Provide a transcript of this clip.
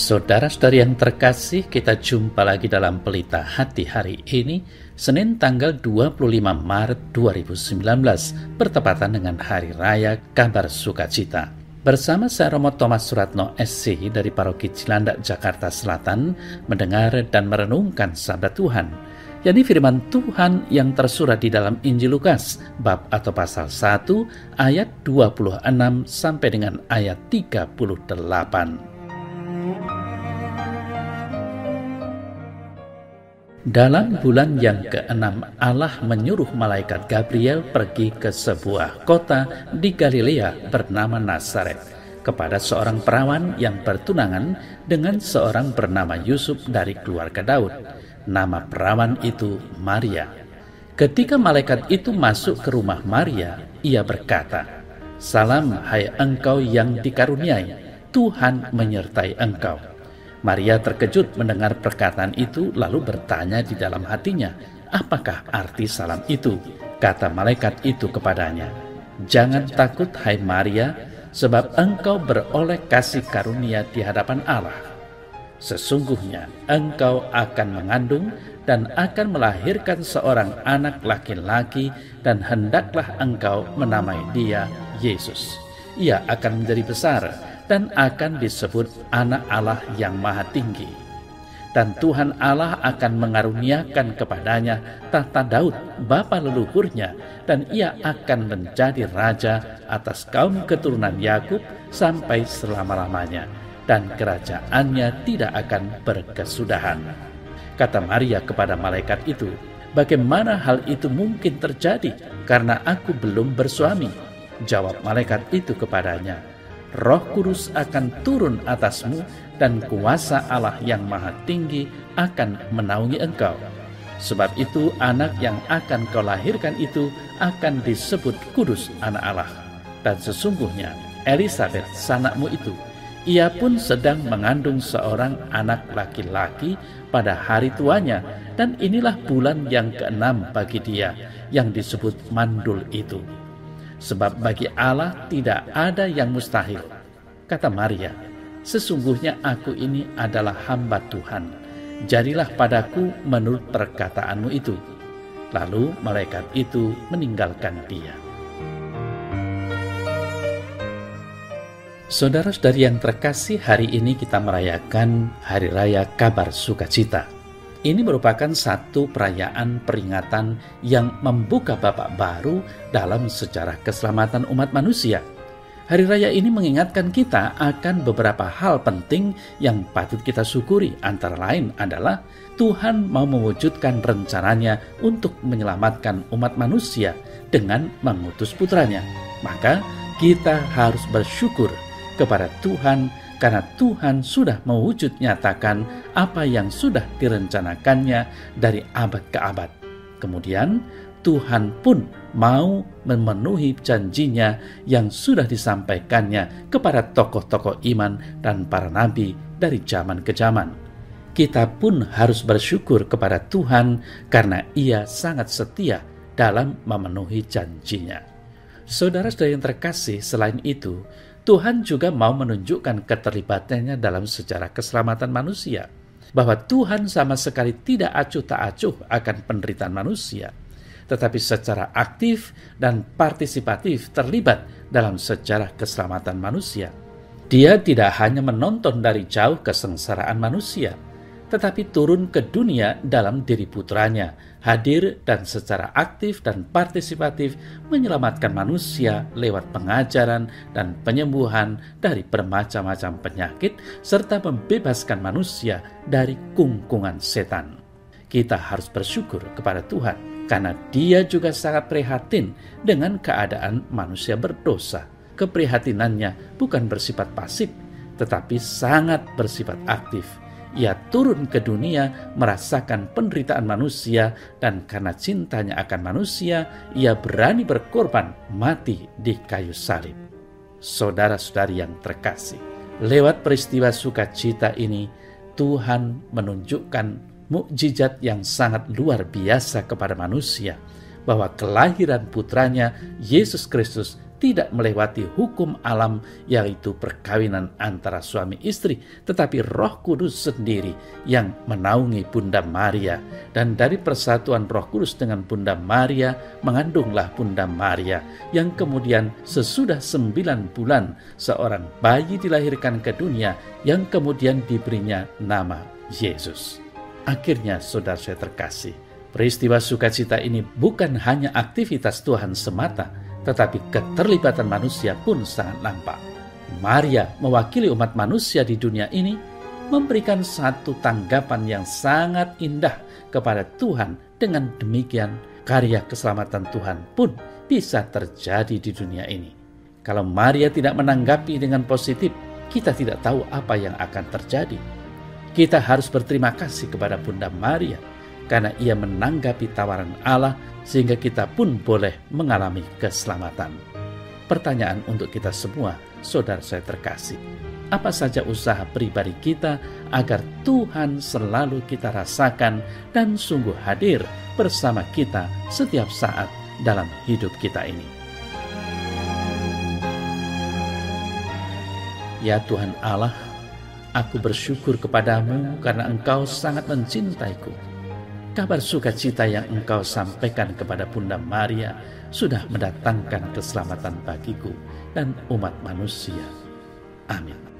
Saudara-saudari yang terkasih, kita jumpa lagi dalam Pelita Hati hari ini, Senin tanggal 25 Maret 2019, bertepatan dengan Hari Raya Kabar Sukacita. Bersama saya Romo Thomas Suratno SC dari Paroki Cilandak, Jakarta Selatan, mendengar dan merenungkan sabda Tuhan, yakni firman Tuhan yang tersurat di dalam Injil Lukas, bab atau pasal 1, ayat 26 sampai dengan ayat 38. Dalam bulan yang ke-6, Allah menyuruh malaikat Gabriel pergi ke sebuah kota di Galilea bernama Nazaret, kepada seorang perawan yang bertunangan dengan seorang bernama Yusuf dari keluarga Daud. Nama perawan itu Maria. Ketika malaikat itu masuk ke rumah Maria, ia berkata, "Salam, hai engkau yang dikaruniai, Tuhan menyertai engkau." Maria terkejut mendengar perkataan itu, lalu bertanya di dalam hatinya, "Apakah arti salam itu?" Kata malaikat itu kepadanya, "Jangan takut, hai Maria, sebab engkau beroleh kasih karunia di hadapan Allah. Sesungguhnya engkau akan mengandung dan akan melahirkan seorang anak laki-laki, dan hendaklah engkau menamai dia Yesus. Ia akan menjadi besar dan akan disebut Anak Allah yang Maha Tinggi. Dan Tuhan Allah akan mengaruniakan kepadanya tahta Daud, bapa leluhurnya, dan ia akan menjadi raja atas kaum keturunan Yakub sampai selama-lamanya, dan kerajaannya tidak akan berkesudahan." Kata Maria kepada malaikat itu, "Bagaimana hal itu mungkin terjadi, karena aku belum bersuami?" Jawab malaikat itu kepadanya, "Roh Kudus akan turun atasmu, dan kuasa Allah yang Maha Tinggi akan menaungi engkau. Sebab itu anak yang akan kau lahirkan itu akan disebut Kudus, Anak Allah. Dan sesungguhnya Elisabet, sanakmu itu, ia pun sedang mengandung seorang anak laki-laki pada hari tuanya, dan inilah bulan yang ke-6 bagi dia, yang disebut mandul itu. Sebab bagi Allah tidak ada yang mustahil." Kata Maria, "Sesungguhnya aku ini adalah hamba Tuhan. Jadilah padaku menurut perkataanmu itu." Lalu malaikat itu meninggalkan dia. Saudara-saudari yang terkasih, hari ini kita merayakan Hari Raya Kabar Sukacita. Ini merupakan satu perayaan peringatan yang membuka babak baru dalam sejarah keselamatan umat manusia. Hari raya ini mengingatkan kita akan beberapa hal penting yang patut kita syukuri. Antara lain adalah Tuhan mau mewujudkan rencananya untuk menyelamatkan umat manusia dengan mengutus putranya. Maka kita harus bersyukur kepada Tuhan, karena Tuhan sudah mewujud nyatakan apa yang sudah direncanakannya dari abad ke abad. Kemudian Tuhan pun mau memenuhi janjinya yang sudah disampaikannya kepada tokoh-tokoh iman dan para nabi dari zaman ke zaman. Kita pun harus bersyukur kepada Tuhan karena Ia sangat setia dalam memenuhi janjinya. Saudara-saudari yang terkasih, selain itu, Tuhan juga mau menunjukkan keterlibatannya dalam sejarah keselamatan manusia, bahwa Tuhan sama sekali tidak acuh tak acuh akan penderitaan manusia, tetapi secara aktif dan partisipatif terlibat dalam sejarah keselamatan manusia. Dia tidak hanya menonton dari jauh kesengsaraan manusia, tetapi turun ke dunia dalam diri putranya, hadir dan secara aktif dan partisipatif menyelamatkan manusia lewat pengajaran dan penyembuhan dari bermacam-macam penyakit, serta membebaskan manusia dari kungkungan setan. Kita harus bersyukur kepada Tuhan, karena Dia juga sangat prihatin dengan keadaan manusia berdosa. Keprihatinannya bukan bersifat pasif, tetapi sangat bersifat aktif. Ia turun ke dunia merasakan penderitaan manusia, dan karena cintanya akan manusia, Ia berani berkorban mati di kayu salib. Saudara-saudari yang terkasih, lewat peristiwa sukacita ini, Tuhan menunjukkan mukjizat yang sangat luar biasa kepada manusia, bahwa kelahiran putranya Yesus Kristus tidak melewati hukum alam, yaitu perkawinan antara suami istri, tetapi Roh Kudus sendiri yang menaungi Bunda Maria. Dan dari persatuan Roh Kudus dengan Bunda Maria, mengandunglah Bunda Maria, yang kemudian sesudah 9 bulan seorang bayi dilahirkan ke dunia, yang kemudian diberinya nama Yesus. Akhirnya, saudara saya terkasih, peristiwa sukacita ini bukan hanya aktivitas Tuhan semata, tetapi keterlibatan manusia pun sangat nampak. Maria mewakili umat manusia di dunia ini, memberikan satu tanggapan yang sangat indah kepada Tuhan. Dengan demikian, karya keselamatan Tuhan pun bisa terjadi di dunia ini. Kalau Maria tidak menanggapi dengan positif, kita tidak tahu apa yang akan terjadi. Kita harus berterima kasih kepada Bunda Maria, karena ia menanggapi tawaran Allah sehingga kita pun boleh mengalami keselamatan. Pertanyaan untuk kita semua, saudara saya terkasih, apa saja usaha pribadi kita agar Tuhan selalu kita rasakan dan sungguh hadir bersama kita setiap saat dalam hidup kita ini? Ya Tuhan Allah, aku bersyukur kepadamu karena Engkau sangat mencintaiku. Kabar sukacita yang Engkau sampaikan kepada Bunda Maria sudah mendatangkan keselamatan bagiku dan umat manusia. Amin.